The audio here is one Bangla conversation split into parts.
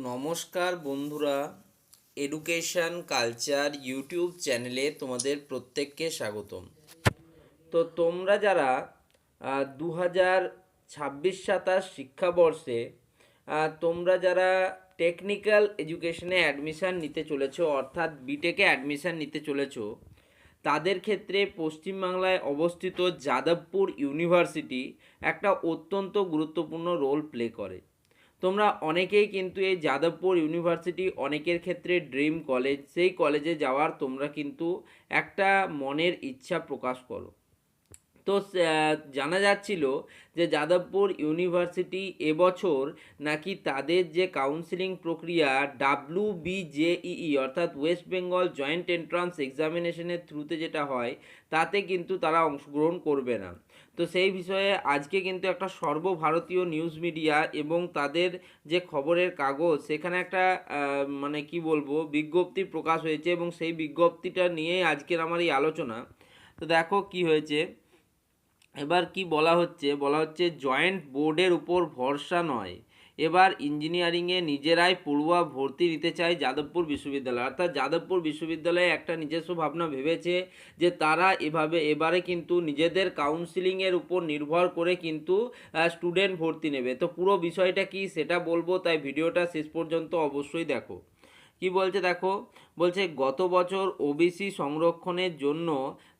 নমস্কার বন্ধুরা, এডুকেশন কালচার ইউটিউব চ্যানেলে তোমাদের প্রত্যেককে স্বাগতম। তো তোমরা যারা 2026-27 শিক্ষাবর্ষে তোমরা যারা টেকনিক্যাল এডুকেশনে অ্যাডমিশান নিতে চলেছো, অর্থাৎ বিটেকে অ্যাডমিশান নিতে চলেছো, তাদের ক্ষেত্রে পশ্চিমবাংলায় অবস্থিত যাদবপুর ইউনিভার্সিটি একটা অত্যন্ত গুরুত্বপূর্ণ রোল প্লে করে। তোমরা অনেকেই কিন্তু এই যাদবপুর ইউনিভার্সিটি অনেকের ক্ষেত্রে ড্রিম কলেজ, সেই কলেজে যাওয়ার তোমরা কিন্তু একটা মনের ইচ্ছা প্রকাশ করো। তো জানা যাচ্ছিল যে যাদবপুর ইউনিভার্সিটি এবছর নাকি তাদের যে কাউন্সিলিং প্রক্রিয়া WBJEE অর্থাৎ ওয়েস্ট বেঙ্গল জয়েন্ট এন্ট্রান্স এক্সামিনেশনের থ্রুতে যেটা হয়, তাতে কিন্তু তারা অংশগ্রহণ করবে না। তো সেই বিষয়ে আজকে কিন্তু একটা সর্বভারতীয় নিউজ মিডিয়া এবং তাদের যে খবরের কাগজ, সেখানে একটা মানে কি বলবো, বিজ্ঞপ্তি প্রকাশ হয়েছে এবং সেই বিজ্ঞপ্তিটা নিয়েই আজকের আমার এই আলোচনা। তো দেখো কি হয়েছে। এবার কি বলা হচ্ছে জয়েন্ট বোর্ডের উপর ভরসা নয়, এবার ইঞ্জিনিয়ারিংয়ে নিজেরাই পড়ুয়া ভর্তি নিতে চায় যাদবপুর বিশ্ববিদ্যালয়। অর্থাৎ যাদবপুর বিশ্ববিদ্যালয়ে একটা নিজস্ব ভাবনা ভেবেছে যে তারা এবারে কিন্তু নিজেদের কাউন্সিলিংয়ের উপর নির্ভর করে কিন্তু স্টুডেন্ট ভর্তি নেবে। তো পুরো বিষয়টা কি সেটা বলবো, তাই ভিডিওটা শেষ পর্যন্ত অবশ্যই দেখো। কি বলছে দেখো, বলছে গত বছর ওবিসি সংরক্ষণের জন্য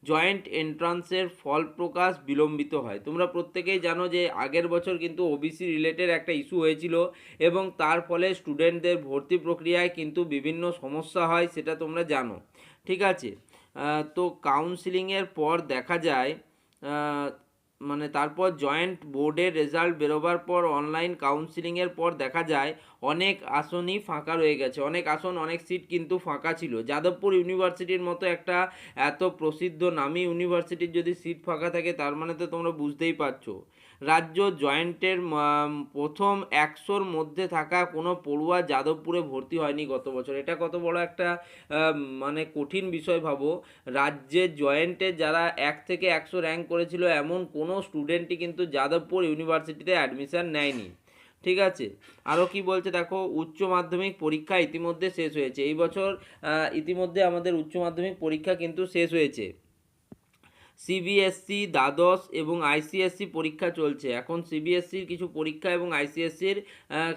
জয়েন্ট এন্ট্রান্সের ফল প্রকাশ বিলম্বিত হয়। তোমরা প্রত্যেকেই জানো যে আগের বছর কিন্তু ওবিসি রিলেটেড একটা ইস্যু হয়েছিল এবং তার ফলে স্টুডেন্টদের ভর্তি প্রক্রিয়ায় কিন্তু বিভিন্ন সমস্যা হয়, সেটা তোমরা জানো। ঠিক আছে, তো কাউন্সিলিংয়ের পর দেখা যায় মানে তারপর জয়েন্ট বোর্ডের রেজাল্ট বেরোবার পর অনলাইন কাউন্সিলিংয়ের পর দেখা যায় অনেক আসনই ফাঁকা রয়ে গেছে, অনেক আসন অনেক সিট কিন্তু ফাঁকা ছিল। যাদবপুর ইউনিভার্সিটির মতো একটা এত প্রসিদ্ধ নামী ইউনিভার্সিটির যদি সিট ফাঁকা থাকে, তার মানে তো তোমরা বুঝতেই পারছো। রাজ্য জয়েন্টের প্রথম 100-র মধ্যে থাকা কোনো পড়ুয়া যাদবপুরে ভর্তি হয়নি গত বছর। এটা কত বড় একটা মানে কঠিন বিষয় ভাবো। রাজ্যের জয়েন্টে যারা 1 থেকে 100 র্যাঙ্ক করেছিল এমন কোনো স্টুডেন্টই কিন্তু যাদবপুর ইউনিভার্সিটিতে অ্যাডমিশান নেয়নি। ঠিক আছে, আরও কি বলছে দেখো, উচ্চ মাধ্যমিক পরীক্ষা ইতিমধ্যে শেষ হয়েছে। এই বছর ইতিমধ্যে আমাদের উচ্চ মাধ্যমিক পরীক্ষা কিন্তু শেষ হয়েছে। সিবিএসসি, দ্বাদশ এবং আইসিএসসি পরীক্ষা চলছে। এখন সিবিএসসির কিছু পরীক্ষা এবং আইসিএসসির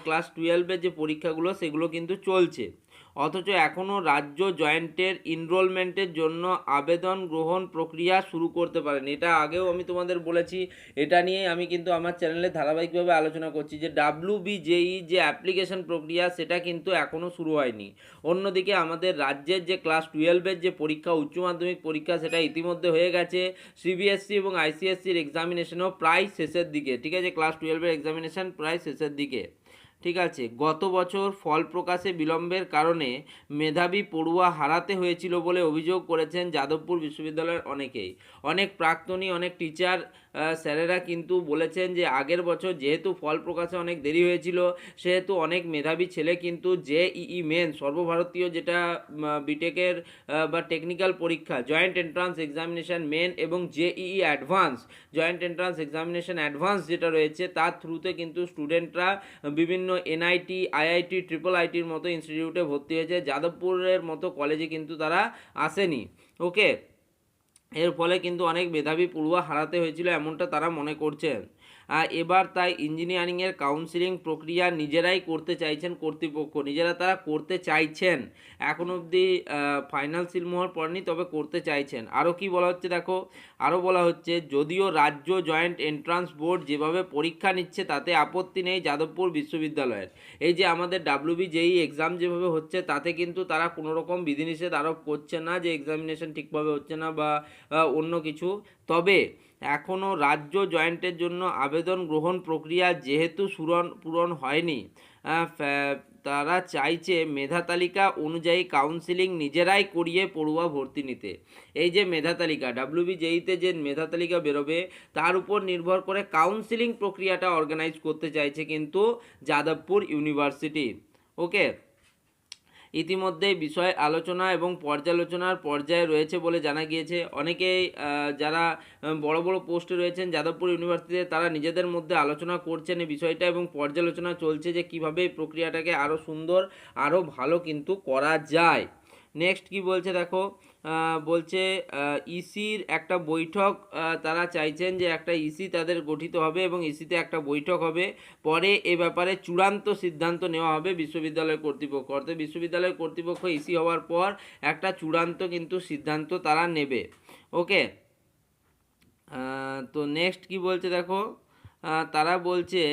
ক্লাস 12-এর যে পরীক্ষাগুলো সেগুলো কিন্তু চলছে। অথচ এখনও রাজ্য জয়েন্টের এনরোলমেন্টের জন্য আবেদন গ্রহণ প্রক্রিয়া শুরু করতে পারেনি। এটা আগেও আমি তোমাদের বলেছি, এটা নিয়ে আমি কিন্তু আমার চ্যানেলে ধারাবাহিকভাবে আলোচনা করছি যে WBJEE যে অ্যাপ্লিকেশন প্রক্রিয়া সেটা কিন্তু এখনও শুরু হয়নি। অন্যদিকে আমাদের রাজ্যের যে ক্লাস 12-এর যে পরীক্ষা, উচ্চ মাধ্যমিক পরীক্ষা, সেটা ইতিমধ্যে হয়ে গেছে। সিবিএসসি এবং আইসিএসসির এক্সামিনেশনও প্রায় শেষের দিকে। ঠিক আছে, ক্লাস 12-এর এক্সামিনেশন প্রায় শেষের দিকে। ঠিক আছে, গত বছর ফল প্রকাশে বিলম্বের কারণে মেধাবী পড়ুয়া হারাতে হয়েছিল বলে অভিযোগ করেছেন যাদবপুর বিশ্ববিদ্যালয়ের অনেকেই। অনেক প্রাক্তনী, অনেক টিচার স্যারেরা কিন্তু বলেছেন যে আগের বছর যেহেতু ফল প্রকাশে অনেক দেরি হয়েছিল, সেহেতু অনেক মেধাবী ছেলে কিন্তু JEE মেন, সর্বভারতীয় যেটা বিটেকের বা টেকনিক্যাল পরীক্ষা, জয়েন্ট এন্ট্রান্স এক্সামিনেশান মেন এবং JEE advance, joint entrance examination advance যেটা রয়েছে, তার থ্রুতে কিন্তু স্টুডেন্টরা বিভিন্ন NIT, IIT, IIITর মতো ইনস্টিটিউটে ভর্তি হয়েছে। যাদবপুরের মতো কলেজে কিন্তু তারা আসেনি। ওকে, এর ফলে কিন্তু অনেক মেধাবী পড়ুয়া হারাতে হয়েছিল, এমনটা তারা মনে করছেন। এবার তাই ইঞ্জিনিয়ারিংয়ের কাউন্সিলিং প্রক্রিয়া নিজেরাই করতে চাইছেন কর্তৃপক্ষ, নিজেরা তারা করতে চাইছেন। এখন অবধি ফাইনাল সিলমোহর পড়েনি, তবে করতে চাইছেন। আরও কি বলা হচ্ছে দেখো, আরও বলা হচ্ছে যদিও রাজ্য জয়েন্ট এন্ট্রান্স বোর্ড যেভাবে পরীক্ষা নিচ্ছে তাতে আপত্তি নেই যাদবপুর বিশ্ববিদ্যালয়ের। এই যে আমাদের WBJEE এক্সাম যেভাবে হচ্ছে, তাতে কিন্তু তারা কোনো রকম বিধিনিষেধ আরোপ করছে না যে এক্সামিনেশন ঠিকভাবে হচ্ছে না বা অন্য কিছু। তবে এখনও রাজ্য জয়েন্টের জন্য আবেদন গ্রহণ প্রক্রিয়া যেহেতু পূরণ হয়নি, তারা চাইছে মেধা তালিকা অনুযায়ী কাউন্সিলিং নিজেরাই করিয়ে পড়ুয়া ভর্তি নিতে। এই যে মেধা তালিকা, WBJEE-তে যে মেধা তালিকা বেরোবে, তার উপর নির্ভর করে কাউন্সিলিং প্রক্রিয়াটা অর্গানাইজ করতে চাইছে কিন্তু যাদবপুর ইউনিভার্সিটি। ওকে, ইতিমধ্যেই বিষয় আলোচনা এবং পর্যালোচনার পর্যায়ে রয়েছে বলে জানা গিয়েছে। অনেকেই যারা বড় বড় পোস্টে রয়েছেন যাদবপুর ইউনিভার্সিটিতে, তারা নিজেদের মধ্যে আলোচনা করছেন এই বিষয়টা এবং পর্যালোচনা চলছে যে কীভাবে এই প্রক্রিয়াটাকে আরও সুন্দর, আরও ভালো কিন্তু করা যায়। নেক্সট কি বলছে দেখো, বলছে ইসির একটা বৈঠক, তারা চাইছেন যে একটা ইসি তাদের গঠিত হবে এবং ইসিতে একটা বৈঠক হবে, পরে এ ব্যাপারে চূড়ান্ত সিদ্ধান্ত নেওয়া হবে বিশ্ববিদ্যালয় কর্তৃপক্ষ। অর্থাৎ বিশ্ববিদ্যালয় কর্তৃপক্ষ ইসি হওয়ার পর একটা চূড়ান্ত কিন্তু সিদ্ধান্ত তারা নেবে। ওকে, তো নেক্সট কি বলছে দেখো, তারা বলছে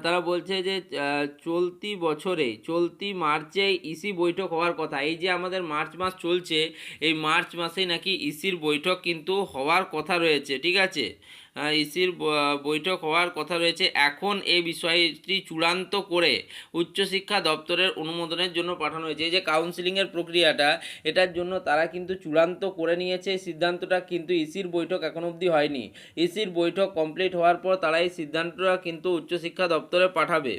তারা বলছে যে চলতি মার্চে ইসি বৈঠক হওয়ার কথা। এই যে আমাদের মার্চ মাস চলছে, এই মার্চ মাসেই নাকি ইসির বৈঠক কিন্তু হওয়ার কথা রয়েছে। ঠিক আছে, ইসির বৈঠক হওয়ার কথা রয়েছে। এখন এই বিষয়টি চূড়ান্ত করে উচ্চশিক্ষা দপ্তরের অনুমোদনের জন্য পাঠানো হয়েছে। এই যে কাউন্সিলিংয়ের প্রক্রিয়াটা, এটার জন্য তারা কিন্তু চূড়ান্ত করে নিয়েছে এই সিদ্ধান্তটা, কিন্তু ইসির বৈঠক এখন অবধি হয়নি। ইসির বৈঠক কমপ্লিট হওয়ার পর তারা এই সিদ্ধান্তটা কিন্তু উচ্চশিক্ষা দপ্তরে পাঠাবে।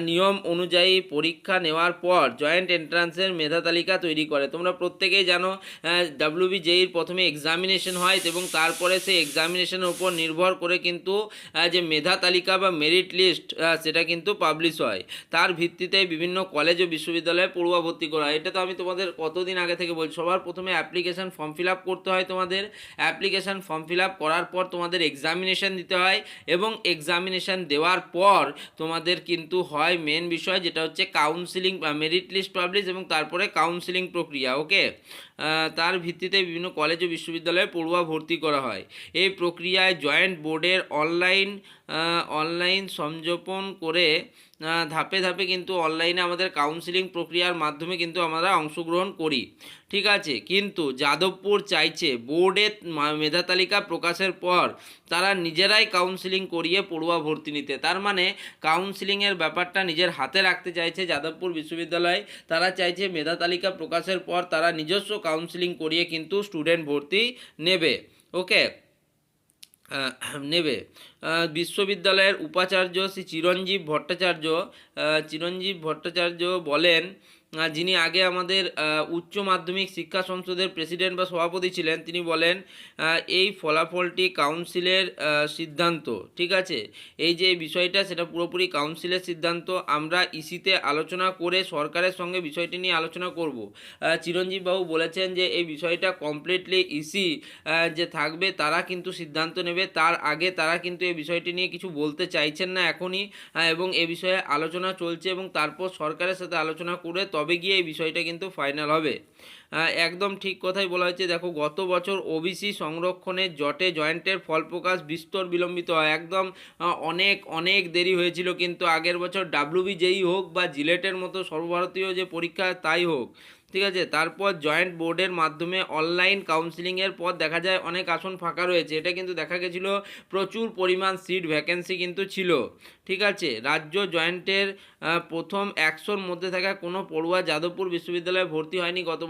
নিয়ম অনুযায়ী পরীক্ষা নেওয়ার পর জয়েন্ট এন্ট্রান্সের মেধা তালিকা তৈরি করে। তোমরা প্রত্যেকেই জানো WBJEর প্রথমে এক্সামিনেশন হয় এবং তারপরে সেই এক্সামিনেশনের উপর নির্ভর করে কিন্তু যে মেধা তালিকা বা মেরিট লিস্ট সেটা কিন্তু পাবলিশ হয়। তার ভিত্তিতে বিভিন্ন কলেজ ও বিশ্ববিদ্যালয়ে পড়ুয়া ভর্তি করা হয়। এটা তো আমি তোমাদের কতদিন আগে থেকে বলছি। সবার প্রথমে অ্যাপ্লিকেশান ফর্ম ফিল আপ করতে হয়। তোমাদের অ্যাপ্লিকেশান ফর্ম ফিল আপ করার পর তোমাদের এক্সামিনেশান দিতে হয় এবং এক্সামিনেশান দেওয়ার পর তোমাদের কিন্তু হয় মেন বিষয়, যেটা হচ্ছে কাউন্সিলিং বা মেরিট লিস্ট পাবলিশ এবং তারপরে কাউন্সিলিং প্রক্রিয়া। ওকে, তার ভিত্তিতে বিভিন্ন কলেজ ও বিশ্ববিদ্যালয়ে পড়ুয়া ভর্তি করা হয়। এই প্রক্রিয়ায় জয়েন্ট বোর্ডের অনলাইন সংযোপন করে ধাপে ধাপে কিন্তু অনলাইনে আমাদের কাউন্সিলিং প্রক্রিয়ার মাধ্যমে কিন্তু আমরা অংশগ্রহণ করি। ঠিক আছে, কিন্তু যাদবপুর চাইছে বোর্ডের মেধা তালিকা প্রকাশের পর তারা নিজেরাই কাউন্সিলিং করিয়ে পড়ুয়া ভর্তি নিতে। তার মানে কাউন্সিলিংয়ের ব্যাপারটা নিজের হাতে রাখতে চাইছে যাদবপুর বিশ্ববিদ্যালয়। তারা চাইছে মেধা তালিকা প্রকাশের পর তারা নিজস্ব কাউন্সিলিং করিয়ে কিন্তু স্টুডেন্ট ভর্তি নেবে। ওকে, নেবে। বিশ্ববিদ্যালয়ের উপাচার্য শ্রী চিরঞ্জীব ভট্টাচার্য বলেন, যিনি আগে আমাদের উচ্চ মাধ্যমিক শিক্ষা সংসদের প্রেসিডেন্ট বা সভাপতি ছিলেন, তিনি বলেন এই ফলাফলটি কাউন্সিলের সিদ্ধান্ত। ঠিক আছে, এই যে বিষয়টা সেটা পুরোপুরি কাউন্সিলের সিদ্ধান্ত। আমরা ইসিতে আলোচনা করে সরকারের সঙ্গে বিষয়টি নিয়ে আলোচনা করব। চিরঞ্জীববাবু বলেছেন যে এই বিষয়টা কমপ্লিটলি ইসি যে থাকবে তারা কিন্তু সিদ্ধান্ত নেবে। তার আগে তারা কিন্তু এই বিষয়টি নিয়ে কিছু বলতে চাইছেন না এখনই, এবং এ বিষয়ে আলোচনা চলছে এবং তারপর সরকারের সাথে আলোচনা করে তবে গিয়ে এই বিষয়টা কিন্তু ফাইনাল হবে। একদম ঠিক কথাই বলা হয়েছে। দেখো, গত বছর ওবিসি সংরক্ষণের জয়েন্টের ফল প্রকাশ বিস্তর বিলম্বিত হয়। একদম অনেক দেরি হয়েছিল, কিন্তু আগের বছর WBJEই হোক বা জিলেটের মতো সর্বভারতীয় যে পরীক্ষা তাই হোক। ঠিক আছে, তারপর জয়েন্ট বোর্ডের মাধ্যমে অনলাইন কাউন্সিলিংয়ের পর দেখা যায় অনেক আসন ফাঁকা রয়েছে। এটা কিন্তু দেখা গেছিলো প্রচুর পরিমাণ সিট ভ্যাকেন্সি কিন্তু ছিল। ঠিক আছে, রাজ্য জয়েন্টের প্রথম 100-র মধ্যে থাকা কোনো পড়ুয়া যাদবপুর বিশ্ববিদ্যালয়ে ভর্তি হয়নি গত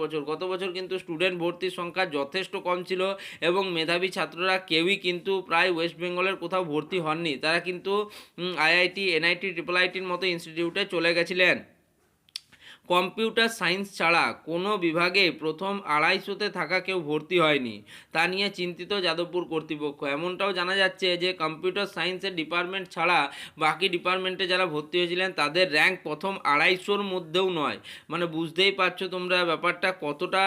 বছর কিন্তু স্টুডেন্ট ভর্তির সংখ্যা যথেষ্ট কম ছিল এবং মেধাবী ছাত্ররা কেউই কিন্তু প্রায় ওয়েস্ট বেঙ্গলের কোথাও ভর্তি হননি। তারা কিন্তু IIT, NIT, IIITর মতো ইনস্টিটিউটে চলে গেছিলেন। কম্পিউটার সায়েন্স ছাড়া কোনো বিভাগে প্রথম 250-তে থাকা কেউ ভর্তি হয়নি, তা নিয়ে চিন্তিত যাদবপুর কর্তৃপক্ষ। এমনটাও জানা যাচ্ছে যে কম্পিউটার সায়েন্সের ডিপার্টমেন্ট ছাড়া বাকি ডিপার্টমেন্টে যারা ভর্তি হয়েছিলেন তাদের র্যাঙ্ক প্রথম 250-র মধ্যেও নয়। মানে বুঝতেই পারছো তোমরা ব্যাপারটা কতটা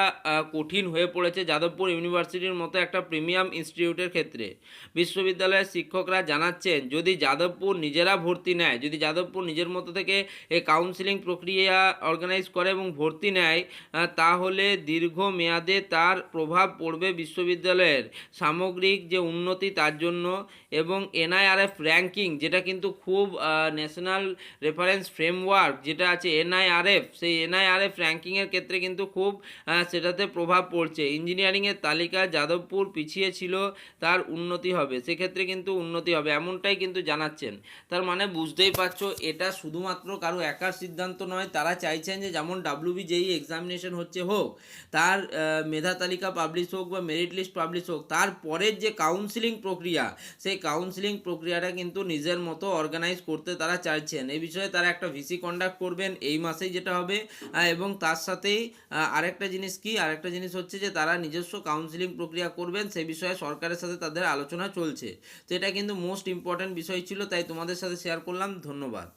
কঠিন হয়ে পড়েছে যাদবপুর ইউনিভার্সিটির মতো একটা প্রিমিয়াম ইনস্টিটিউটের ক্ষেত্রে। বিশ্ববিদ্যালয়ের শিক্ষকরা জানাচ্ছেন যদি যাদবপুর নিজেরা ভর্তি নেয়, যদি যাদবপুর নিজের মতো থেকে এই কাউন্সিলিং প্রক্রিয়া অর্গানাইজ করে এবং ভর্তি নেয়, তাহলে দীর্ঘমেয়াদে তার প্রভাব পড়বে বিশ্ববিদ্যালয়ের সামগ্রিক যে উন্নতি তার জন্য। এবং NIRF র্যাঙ্কিং, যেটা কিন্তু খুব ন্যাশনাল রেফারেন্স ফ্রেমওয়ার্ক যেটা আছে NIRF, সেই NIRF র্যাঙ্কিংয়ের ক্ষেত্রে কিন্তু খুব সেটাতে প্রভাব পড়ছে। ইঞ্জিনিয়ারিংয়ের তালিকা যাদবপুর পিছিয়ে ছিল, তার উন্নতি হবে, সেক্ষেত্রে কিন্তু উন্নতি হবে, এমনটাই কিন্তু জানাচ্ছেন। তার মানে বুঝতেই পারছো এটা শুধুমাত্র কারো একার সিদ্ধান্ত নয়। তারা চাইছেন যে যেমন WBJEE এক্সামিনেশন হচ্ছে হোক, তার মেধা তালিকা পাবলিশ হোক বা মেরিট লিস্ট পাবলিশ হোক, তারপরের যে কাউন্সিলিং প্রক্রিয়া, সেই কাউন্সিলিং প্রক্রিয়াটা কিন্তু নিজের মতো অর্গানাইজ করতে তারা চাইছেন। এই বিষয়ে তারা একটা ভিসি কন্ডাক্ট করবেন এই মাসেই, যেটা হবে। এবং তার সাথেই আরেকটা জিনিস হচ্ছে যে তারা নিজস্ব কাউন্সিলিং প্রক্রিয়া করবেন, সেই বিষয়ে সরকারের সাথে তাদের আলোচনা চলছে। তো এটা কিন্তু মোস্ট ইম্পর্ট্যান্ট বিষয় ছিল, তাই তোমাদের সাথে শেয়ার করলাম। ধন্যবাদ।